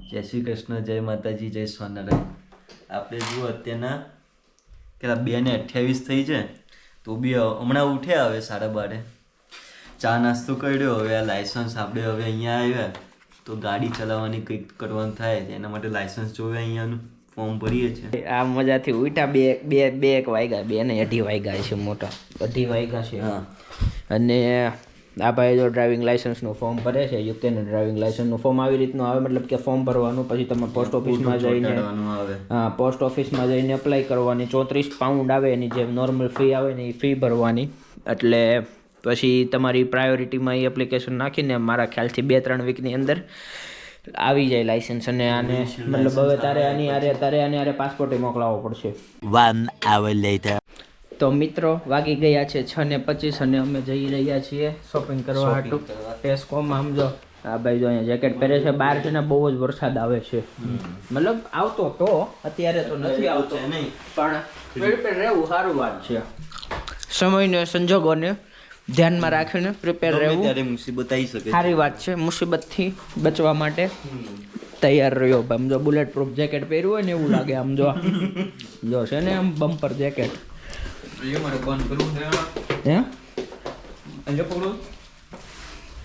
જય શ્રી કૃષ્ણ, જય માતાજી, જય સ્વામિનારાયણ. આપણે જુઓ અત્યારના કેટલા 2:28 થઈ છે તો બી હમણાં ઉઠ્યા હવે 12:30. ચા નાસ્તો કર્યો, હવે આ લાયસન્સ આપણે હવે અહીંયા આવ્યા તો ગાડી ચલાવવાની કંઈક કરવાનું થાય એના માટે લાયસન્સ જોવે અહીંયાનું ફોર્મ ભરીએ છીએ. આ મજાથી ઉઠા બે એક વાગ્યા, 2:30 વાગ્યા છે, મોટા 2 વાગ્યા છે. હા, અને આ ભાઈ જો ડ્રાઇવિંગ લાઇસન્સનું ફોર્મ ભરે છે. યુકેનું ડ્રાઇવિંગ લાઇસન્સનું ફોર્મ આવી રીતનું આવે, મતલબ કે ફોર્મ ભરવાનું, પછી તમે પોસ્ટ ઓફિસમાં જઈને પોસ્ટ ઓફિસમાં જઈને અપ્લાય કરવાની. 34 પાઉન્ડ આવે એની જે નોર્મલ ફી આવે ને એ ફી ભરવાની. એટલે પછી તમારી પ્રાયોરિટીમાં એ એપ્લિકેશન નાખીને મારા ખ્યાલથી 2-3 વીકની અંદર આવી જાય લાઇસન્સ. અને આને મતલબ હવે તારે આની આરે પાસપોર્ટ મોકલાવવો પડશે. 1 hour later. તો મિત્રો વાગી ગયા છે 6:25 અને અમે જઈ રહ્યા છીએ શોપિંગ કરવા હાટુ ટેસ્કોમાં. સમજો આ ભાઈ જો અહીંયા જેકેટ પહેરે છે. બહાર છે ને બહુ જ વરસાદ આવે છે, મતલબ આવતો તો અત્યારે તો નથી આવતો, પણ પ્રિપેર રહેવું સારું વાત છે. સમયને સંજોગોને ધ્યાનમાં રાખીને પ્રિપેર રહેવું ત્યારે મુસીબત આવી શકે, સારી વાત છે. મુસીબતથી બચવા માટે તૈયાર રહ્યો. આમ જો બુલેટ પ્રૂફ જેકેટ પહેર્યું હોય ને એવું લાગે. આમ જો છે ને આમ બમ્પર જેકેટ.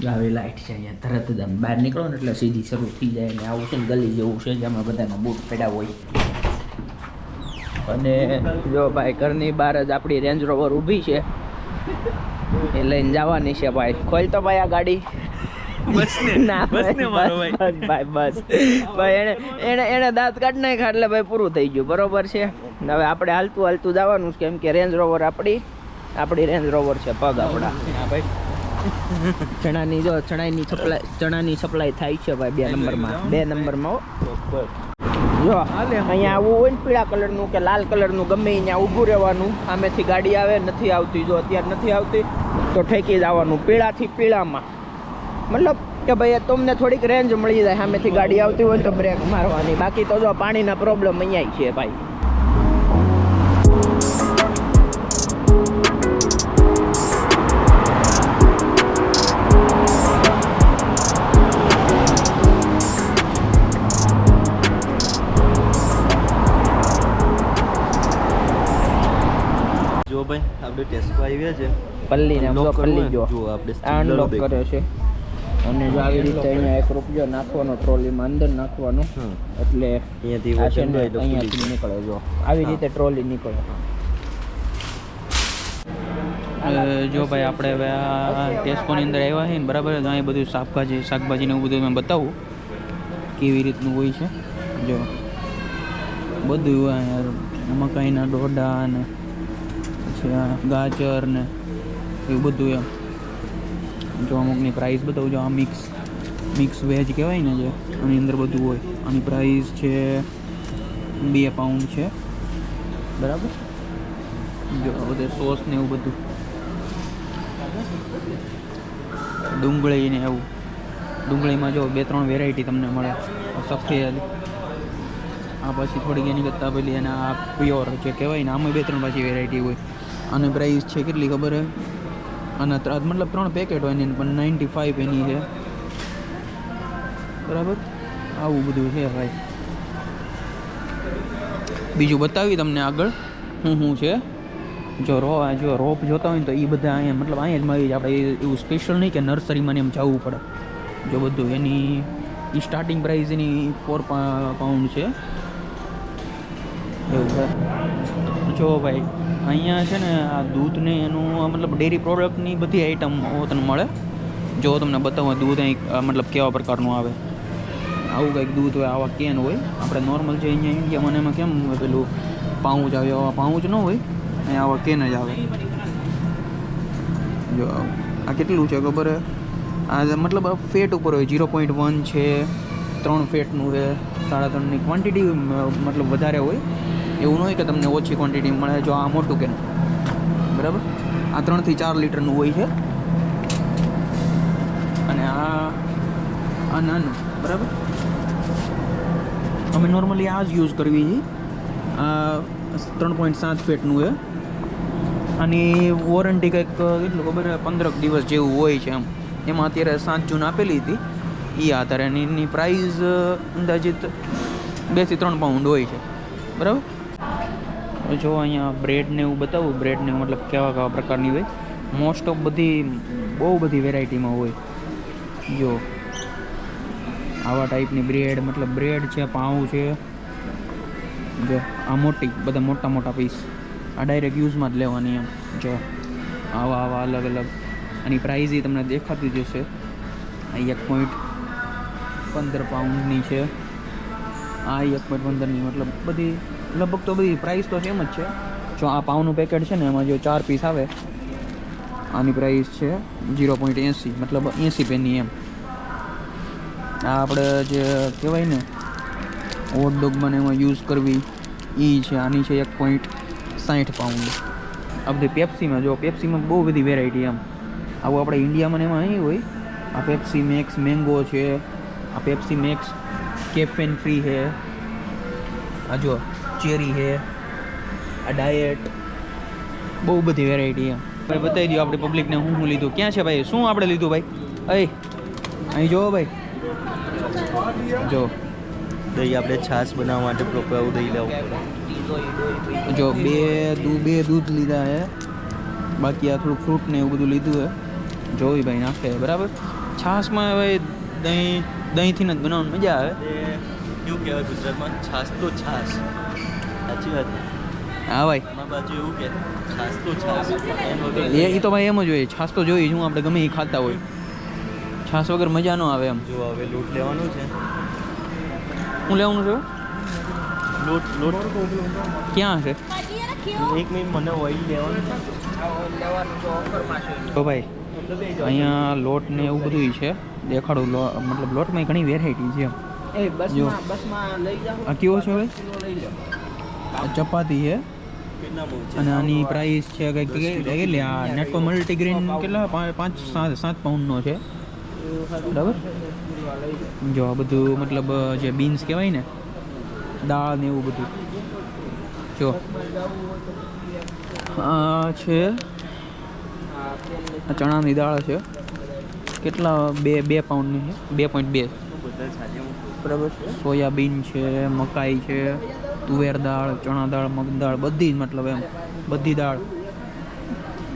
આવી લાઈટ છે અહીંયા, તરત જ આમ બહાર નીકળો ને એટલે સીધી શરૂ થઈ જાય. ને આવું છે ને ગલી જેવું છે જેમાં બધાના બૂટ પડ્યા હોય. અને જો ભાઈ ઘરની બહાર જ આપણી રેન્જ રોવર ઊભી છે, એ લઈને જવાની છે. ભાઈ ખોલ તો ભાઈ આ ગાડી. એને દાંત કાઢ નાખ્યા એટલે ભાઈ પૂરું થઈ ગયું. બરોબર છે. હવે આપણે હાલતું જવાનું છે, કેમ કે રેન્જ રોવર આપણી રેન્જ રોવર છે. પગ આપણા ભાઈ ચણાની સપ્લાય થાય છે ભાઈ 2 નંબરમાં. જો અહીંયા આવવું હોય ને પીળા કલરનું કે લાલ કલરનું ગમે અહીંયા ઊભું રહેવાનું. સામેથી ગાડી આવે, નથી આવતી, જો અત્યારે નથી આવતી તો ઠેકી જવાનું પીળાથી પીળામાં. મતલબ કે ભાઈ તમને થોડીક રેન્જ મળી જાય. સામેથી ગાડી આવતી હોય તો બ્રેક મારવાની. બાકી તો જો પાણીના પ્રોબ્લેમ અહીંયા છે ભાઈ. જો ભાઈ આપણે ટેસ્કો આવ્યા છે. પલ્લીને પલ્લી જો આપણે અનલોક કર્યો છે. અને જો આવી રીતે અહીંયા 1 રૂપિયો નાખવાનો ટ્રોલીમાં અંદર નાખવાનું, એટલે અહીંયાથી નીકળે. જો આવી રીતે ટ્રોલી નીકળે. જો ભાઈ આપણે હવે આ ટેસ્કોની અંદર આવ્યા છે ને, બરાબર. અહીં બધું શાકભાજી ને એવું બધું મેં બતાવું કેવી રીતનું હોય છે. જો બધું અહીંયા મકાઈના ડોડા ને પછી ગાજર ને એવું બધું એમ. જો અમુકની પ્રાઇસ બતાવું. જો આ મિક્સ વેજ કહેવાય ને, જે આની અંદર બધું હોય. આની પ્રાઇસ છે 2 પાઉન્ડ છે, બરાબર. જો આ બધે સોસ ને એવું બધું, ડુંગળી ને એવું. ડુંગળીમાં જો 2-3 વેરાયટી તમને મળે. સફેદ, આ પછી થોડીક એની કરતાં પેલી અને આ પ્યોર જે કહેવાય ને, આમાં 2-3 પાછી વેરાયટી હોય. આની પ્રાઇસ છે કેટલી ખબર હે? અને મતલબ 3 પેકેટ હોય એની પણ 95 એની છે, બરાબર. આવું બધું છે ભાઈ. બીજું બતાવી તમને આગળ શું છે. જો રોપ જોતા હોય ને તો એ બધા અહીંયા મતલબ અહીંયા જ મળી જાય. આપણે એવું સ્પેશિયલ નહીં કે નર્સરીમાં એમ જવું પડે. જો બધું એની સ્ટાર્ટિંગ પ્રાઇસ એની 4 પાઉન્ડ છે એવું છે. જો ભાઈ અહીંયા છે ને આ દૂધ ને એનું મતલબ ડેરી પ્રોડક્ટની બધી આઈટમ તમને મળે. જો તમને બતાવું દૂધ અહીં મતલબ કેવા પ્રકારનું આવે. આવું કંઈક દૂધ હોય, આવા કેન હોય. આપણે નોર્મલ જે અહીંયા ઇન્ડિયામાં એમાં કેમ પેલું પાઉચ આવે, આવા પાઉચ ન હોય, અહીંયા આવા કેન જ આવે. જો આ કેટલું છે ખબર હે? આ મતલબ ફેટ ઉપર હોય. 0.1 છે, 3 ફેટનું છે, 3.5ની ક્વોન્ટિટી મતલબ વધારે હોય. એવું ન હોય કે તમને ઓછી ક્વોન્ટિટી મળે. જો આ મોટું કેન, બરાબર, આ 3 થી 4 લીટરનું હોય છે. અને આ નાનું, બરાબર. અમે નોર્મલી આ જ યુઝ કરવી છે. આ 3.7 ફેટનું છે. આની વોરંટી કંઈક કેટલું ખબર 15 દિવસ જેવું હોય છે. એમાં અત્યારે 7 જૂન આપેલી હતી. એ આધારે અને એની પ્રાઇસ અંદાજિત 2 થી 3 પાઉન્ડ હોય છે, બરાબર. હવે જો અહીંયા બ્રેડને એવું બતાવું, બ્રેડને મતલબ કેવા પ્રકારની હોય. મોસ્ટ ઓફ બહુ બધી વેરાયટીમાં હોય. જો આવા ટાઈપની બ્રેડ, મતલબ બ્રેડ છે, પાઉં છે. જો આ બધા મોટા પીસ, આ ડાયરેક્ટ યુઝમાં જ લેવાની એમ. જો આવા અલગ અલગ. આની પ્રાઇઝ એ તમને દેખાતી જ હશે. આ 1.15 પાઉન્ડની છે, આ 1.15ની. મતલબ લગભગ તો બધી પ્રાઇસ તો સેમ જ છે. જો આ પાઉનું પેકેટ છે ને, એમાં જો 4 પીસ આવે, આની પ્રાઇસ છે 0.80, મતલબ 80 પેની એમ. આ આપણે જે કહેવાય ને હોટડોગ બને એમાં યુઝ કરવી એ છે. આની છે 1.60 પાઉન્ડ. આ બધી પેપ્સીમાં, જો પેપ્સીમાં બહુ બધી વેરાયટી એમ. આવું આપણે ઇન્ડિયામાં એમાં અહીં હોય. આ પેપ્સી મેક્સ મેંગો છે, આ પેપ્સી મેક્સ કેફેન ફ્રી છે, આ જો ચેરી છે, આ ડાયટ, બહુ બધી વેરાયટી એમ. ભાઈ બતાવી દો આપણી પબ્લિકને હું લીધું. ક્યાં છે ભાઈ, શું આપણે લીધું ભાઈ? અહીં જોવો ભાઈ, જો દહીં આપણે છાશ બનાવવા માટે પ્રોપર આવું દહીં લેવું પડે. જો બે દૂધ લીધા છે, બાકી આ થોડુંક ફ્રૂટ ને એવું બધું લીધું છે. જોઈ ભાઈ નાખે બરાબર. છાશમાં હવે દહીંથી જ બનાવવાની મજા આવે. એવું કહેવાય ગુજરાતમાં, છાશ તો છાશ. સાચી વાત. હા ભાઈ, અમારી બાજુ એવું કે છાશ તો છાશ. એ તો ભાઈ એમ જ હોય. છાશ તો જોઈ હું, આપણે ગમે એ ખાતા હોય. છાશ વગર મજા ન આવે એમ. જો હવે લોટ લેવાનું છે. હું લેવાનું છે? લોટ ક્યાં છે? 1 મિનિટ, મને ઓઇલ લેવાનું છે. તો ભાઈ અહીંયા લોટ ને એવું બધું છે, દેખાડું. મતલબ લોટમાં ઘણી વેરાયટી છે. જો આ કેવો છે ભાઈ? આ ચપાતી છે અને આની પ્રાઇસ છે કેટલી? આ નેટકો મલ્ટીગ્રેન કેટલા 5-7 પાઉન્ડનો છે, બરાબર. જો આ બધું મતલબ જે બીન્સ કહેવાય ને, દાળ ને એવું બધું. જો આ છે આ ચણાની દાળ છે, કેટલા 2 પાઉન્ડની છે, 2.2, બરાબર. સોયાબીન છે, મકાઈ છે, તુવેર દાળ, ચણા દાળ, મગ દાળ, બધી જ મતલબ એમ બધી દાળ.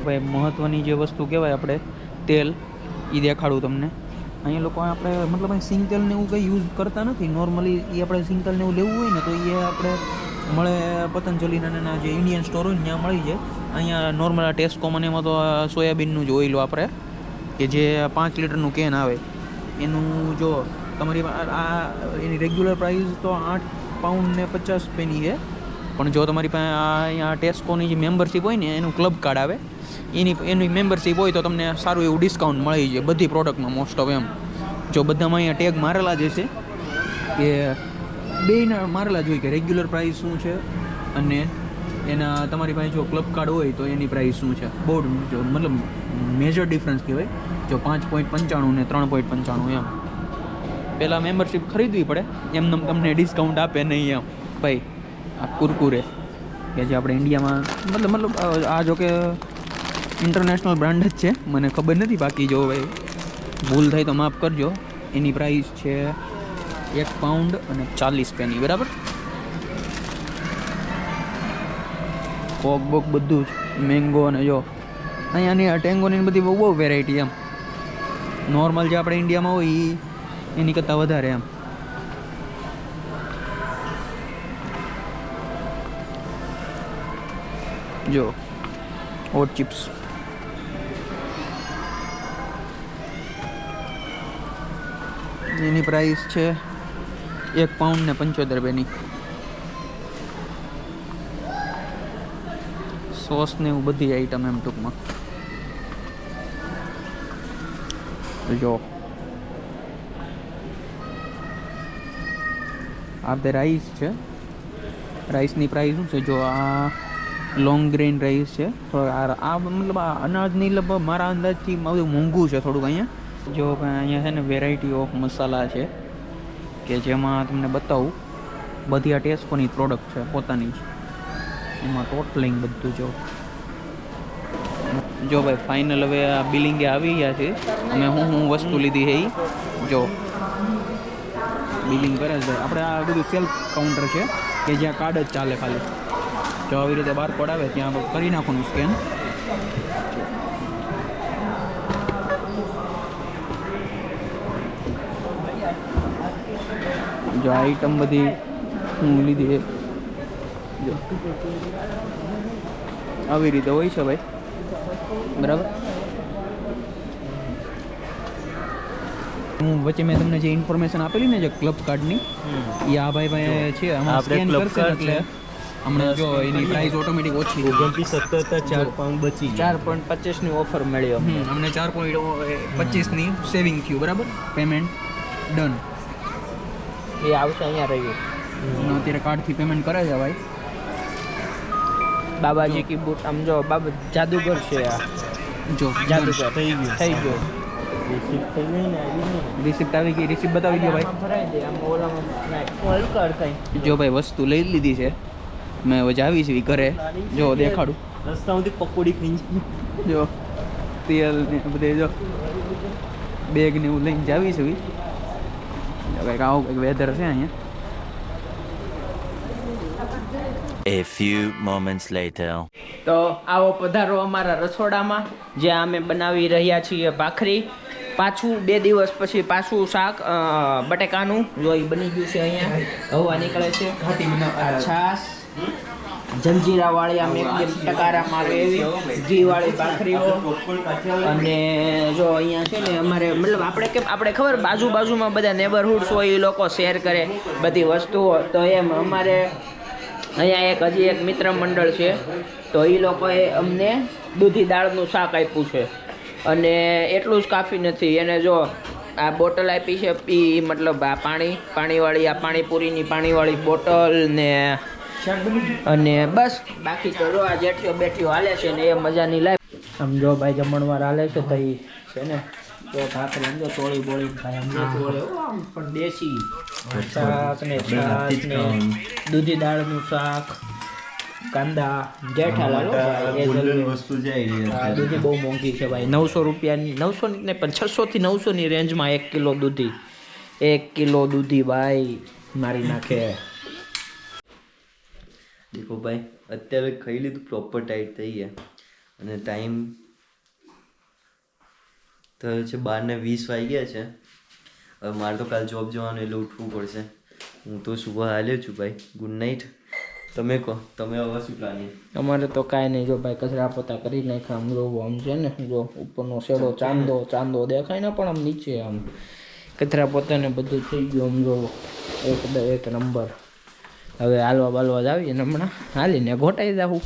ભાઈ મહત્ત્વની જે વસ્તુ કહેવાય આપણે તેલ, એ દેખાડું તમને. અહીંયા લોકો આપણે મતલબ અહીં સિંગ તેલ ને એવું કંઈ યુઝ કરતા નથી. નોર્મલી એ આપણે સિંગ તેલ ને એવું લેવું હોય ને તો એ આપણે મળે પતંજલિના જે ઇન્ડિયન સ્ટોર હોય ને ત્યાં મળી જાય. અહીંયા નોર્મલ આ ટેસ્કો મને એમાં તો સોયાબીનનું જ ઓઇલ વાપરે, કે જે 5 લીટરનું કેન આવે એનું. જો તમારી આ એની રેગ્યુલર પ્રાઇસ તો 8 પાઉન્ડ ને 50 પેની છે. પણ જો તમારી પાસે અહીંયા ટેસ્કોની જે મેમ્બરશીપ હોય ને, એનું ક્લબ કાર્ડ આવે, એની મેમ્બરશીપ હોય તો તમને સારું એવું ડિસ્કાઉન્ટ મળી જાય બધી પ્રોડક્ટમાં મોસ્ટ ઓફ એમ. જો બધામાં અહીંયા ટેગ મારેલા જ હશે, કે બેયના મારેલા જ હોય કે રેગ્યુલર પ્રાઇસ શું છે અને એના તમારી પાસે જો ક્લબ કાર્ડ હોય તો એની પ્રાઇસ શું છે. બહુ મતલબ મેજર ડિફરન્સ કહેવાય. જો 5.95 ને 3.95 એમ. પહેલાં મેમ્બરશીપ ખરીદવી પડે, એમને તમને ડિસ્કાઉન્ટ આપે નહીં એમ. ભાઈ આ કુરકુરે કે જે આપણે ઇન્ડિયામાં મતલબ આ જો કે ઇન્ટરનેશનલ બ્રાન્ડ જ છે, મને ખબર નથી. બાકી જો ભાઈ ભૂલ થાય તો માફ કરજો. એની પ્રાઇસ છે 1 પાઉન્ડ અને 40 પેની, બરાબર. કોક બોક બધું જ, મેંગો અને જો અહીંયાની આ ટેંગોની બધી બહુ વેરાયટી એમ. નોર્મલ જે આપણે ઇન્ડિયામાં હોય એની કરતાં વધારે એમ. જો ઓટ ચિપ્સ, એની પ્રાઇસ છે 1 પાઉન્ડ ને 75 પેની. સોસ ને એવું બધી આઈટમ એમ ટૂંકમાં. જો આ તે રાઈસ છે. રાઈસની પ્રાઇસ શું છે? જો આ લોંગ ગ્રેન રાઈસ છે. આ મતલબ આ અનાજની લગભગ મારા અંદાજથી બધું મોંઘું છે થોડુંક અહીંયા. જો અહીંયા છે ને વેરાયટી ઓફ મસાલા છે, કે જેમાં તમને બતાવું. બધી આ ટેસ્કોની પ્રોડક્ટ છે પોતાની જ. એમાં ટોટલિંગ બધું જો ભાઈ ફાઇનલ હવે આ બિલિંગે આવી ગયા છે. અમે હું વસ્તુ લીધી છે એ જો બિલિંગ કરે છે ભાઈ. આપણે આ બધું સેલ્ફ કાઉન્ટર છે કે જ્યાં કાર્ડ જ ચાલે ખાલી. જો આવી રીતે બારકોડ આવે ત્યાં કરી નાખવાનું સ્કેન. જો આઈટમ બધી હું લીધી છે. જો આવી રીતે હોય છે ભાઈ, બરાબર. હું વચ્ચે મેં તમને જે ઇન્ફોર્મેશન આપેલી ને જે ક્લબ કાર્ડની, એ આ ભાઈ છે. આમાં સ્કેન કરશે એટલે હમણાં જો એની પ્રાઇસ ઓટોમેટિક ઓછી 4 બચી 4.25 ની ઓફર મળી અમને. 4.25 ની સેવિંગ થયું, બરાબર. Payment done. એ આવશે અહીંયા રહ્યું. અત્યારે કાર્ડથી પેમેન્ટ કરે છે ભાઈ. બાબાજી કી બુટ. આમ જો બાબા જાદુગર છે આ. જો જાદુગર થઈ ગયો. રિસિપ્ટ આવી ગઈ. રિસિપ્ટ બતાવી દો ભાઈ. જો ભાઈ વસ્તુ લઈ લીધી છે મેં. હવે જાવી છે ઘરે. જો દેખાડું રસ્તામાંથી પકોડી ખાઈ. જો તેલ ને બધે જો બેગ ને એવું લઈને જાવી છે. કંઈક આવું કંઈક વેધર છે અહીંયા. A few moments later. તો આવો પધારો અમારા રસોડામાં, જ્યાં અમે બનાવી રહ્યા છીએ ભાખરી. પાછું 2 દિવસ પછી પાછું શાક બટેકાનું જો એ બની ગયું છે. અહીંયા હવા નીકળે છે. છાશ જંજીરાવાળી આમ એકદમ ટકારામાં આવે એવી ઘીવાળી ભાખરીઓ. અને જો અહીંયા છે ને અમારે મતલબ આપણે ખબર બાજુમાં બધા નેબરહુડ્સ હોય એ લોકો શેર કરે બધી વસ્તુઓ. તો એમ અમારે અહીંયા હજી એક મિત્ર મંડળ છે, તો એ લોકોએ અમને દૂધી દાળનું શાક આપ્યું છે. અને એટલું જ કાફી નથી. એને જો આ બોટલ આપી છે, એ મતલબ આ પાણીવાળી આ પાણીપુરીની પાણીવાળી બોટલ ને. અને બસ બાકી તો જો આ જેઠીઓ બેઠીઓ હાલે છે ને એ મજાની લાઈફ. આમ જો ભાઈ જમણવાર હાલે છે તો એ છે ને તો ભાખરી સમજો તોળી બોળી ખાય. આમ પણ દેશી શાક ને છાશ ને દૂધી દાળનું શાક, કાંદા. જેઠાલાલ વસ્તુ જાય. દૂધી બહુ મોંઘી છે ભાઈ. 900 રૂપિયાની, 900 ને પણ 600 થી 900 ની રેન્જમાં 1 કિલો દૂધી. 1 કિલો દૂધી ભાઈ મારી નાખે. દેખો ભાઈ અત્યારે ખાઈ લીધું, પ્રોપર ટાઈટ થઈ ગયા. અને ટાઈમ થયો છે 12:20 વાગ્યા છે. હવે મારે તો કાલ જોબ જવાનું એટલે ઉઠવું પડશે. હું તો સુબહ હાલ્યો છું ભાઈ. Good night. તમે કહો, તમે હવે શું પ્લાનિંગ? અમારે તો કાંઈ નહીં. જો ભાઈ કચરા પોતા કરી નાખ્યા. આમ જોવું આમ છે ને, જો ઉપરનો શેડો ચાંદો દેખાય ને, પણ આમ નીચે આમ કચરા પોતાને બધું થઈ ગયું. આમ જો એક નંબર. હવે હાલવા બાલવા જ આવીએ ને હમણાં હાલીને ગોટાઈ જાઉં.